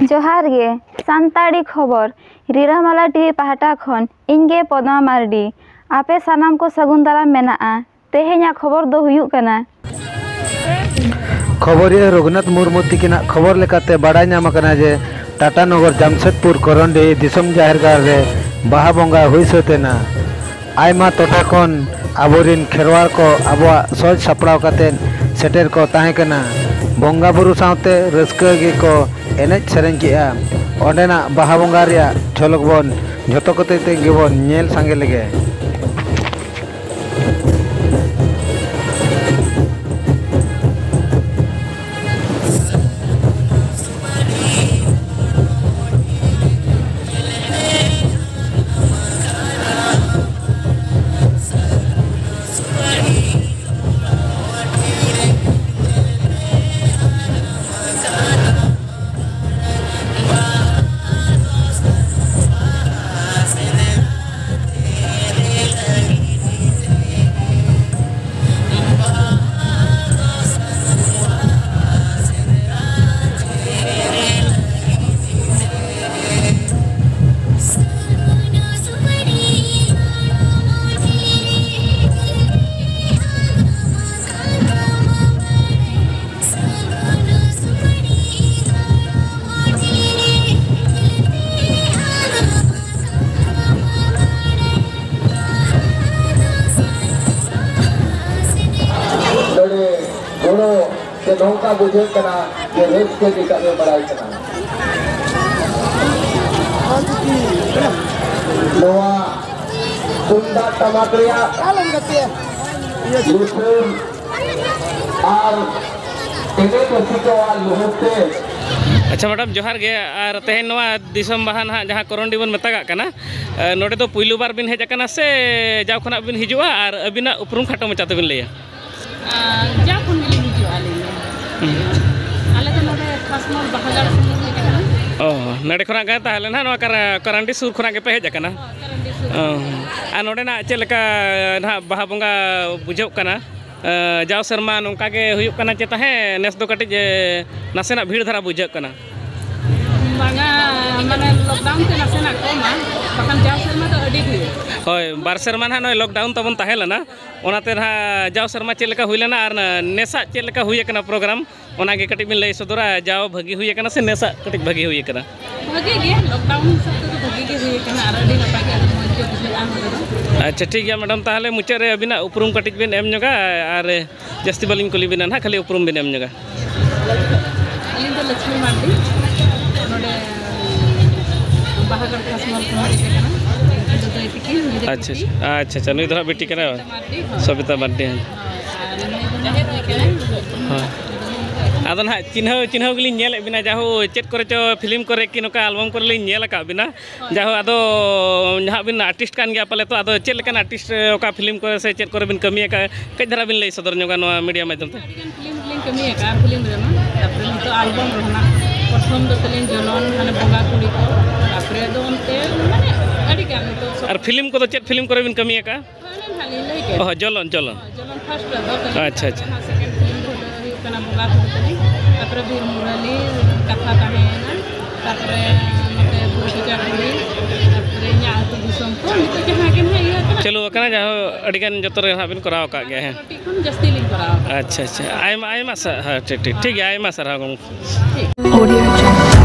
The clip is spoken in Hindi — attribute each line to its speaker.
Speaker 1: जोहार गे सानताड़ी खबर रिरामाला टीवी पाहटा खन इनगे पद्मा मार्डी आपे सानाम को सगुन दाराम मेनाआ तेहेኛ खबर दो हुयुग कना
Speaker 2: खबरिया रघुनाथ मुर्मू तिकिना खबर लेकाते बाड़ाय नाम कना जे टाटा नगर जामशेदपुर करंडी दिसम जाहिरगार रे बाहा बंगा हुई सतेना आयमा टोटा खन आबोरिन खेरवार को आबवा सज सापड़ाव काते सेटेर को ताहे कना बंगा बुरु सावते रस्का गे को एनेज सेरेंज किया ओंडेना बाहा बंगा रिया झलक बन झतो कते ते गेबन नेल सांगे लेगे नौका बुझे कना ये रेस के दिक्कत में बड़ाई कना नोआ कुंडा टमाटरिया लुसुन और इने को सिकोवा लुहुते।
Speaker 3: अच्छा मैडम जोहार गे और तेहेन नोआ दिसम बहान हा जहां करंडी बन मेतागा कना नोडे तो पुइलु बार बिन हेज कना से जाव खना बिन हिजुआ और अबिना उपरुम खाटो मचा तबिन लेया
Speaker 4: जाव खन बिन हिजुआ आले तो नोडे खासमोल बहागाड़ खन हेज कना
Speaker 3: नडे खना गा ताहले ना नोआ करंडी सुर खना के पे हेज कना आ नोडे ना चेलका ना बाहा बंगा बुझो कना जाव शर्मा नोंका के हुयुग कना चे ताहे नेस दो कटिज नासेना भीड़ धरा बुझो कना
Speaker 4: बांगा माने लॉकडाउन ते नासेना कोमा बखान जाव शर्मा तो अडी हुई
Speaker 3: होय बार शर्मा ना लॉकडाउन तबन ताहेलना ओनाते ना जाव शर्मा चेलका हुइलेना और नेसा चेलका हुई कना प्रोग्राम ओनागे कटि बिन लई सदरा जाव भगी हुई कना से नेसा कटि भगी हुई कना
Speaker 4: भगी गे लॉकडाउन सब तो भगी गे हुई कना और अडी नपा के मौज के बुझला
Speaker 3: अच्छा ठीक है मैडम ताहले मुचाद रे अबिना उपरुम कटिज बिन एम जोगा और जस्ती बालिन कुली बिना ना खाली उपरुम बिन एम जोगा
Speaker 4: इन तो लक्ष्मी मार्डी नोडे बाहागड़ खासमल को कना
Speaker 3: अच्छा अच्छा अच्छा नुई धरा बेटी कना सबिता मार्डी हाँ आदो ना चिन्ह चिन्ह गली नेल बिना जाहो चेट करे चो फिल्म करे कि नोका एल्बम करे लिन नेल का बिना जाहो आदो जहाँ बिन आर्टिस्ट कान गया पाले तो आदो चेट लेकन आर्टिस्ट ओका फिल्म करे से चेट करे बिन कमी का कई धरा बिन लई सदर नोगा नोआ मीडिया माध्यम ते
Speaker 4: फिल्म कमी का फिल्म रेमा तापरे तो एल्बम रहना प्रथम दो तलिन जनन माने बंगा कुड़ी को तापरे दो उनते माने अडी गान तो
Speaker 3: और फिल्म को तो चेट फिल्म करे बिन कमी का
Speaker 4: खाली लई के
Speaker 3: जलन जलन
Speaker 4: जलन फर्स्ट दो
Speaker 3: अच्छा अच्छा
Speaker 4: सेकंड फिल्म को कना बंगा कुड़ी तापरे भीर मुरली कथा ताहेना तापरे मते पुरुष चाकुरी तापरे न्या तो दिसम को तो जहां के है ये
Speaker 3: चलो कना जाहो अडिगन जतो रे हाबिन कराव का गया है
Speaker 4: टिकन जस्ती लिंक कराव
Speaker 3: अच्छा अच्छा आयमा आयमा सर हाँ ठीक ठीक ठीक है आयमा सर हाँ
Speaker 4: ठीक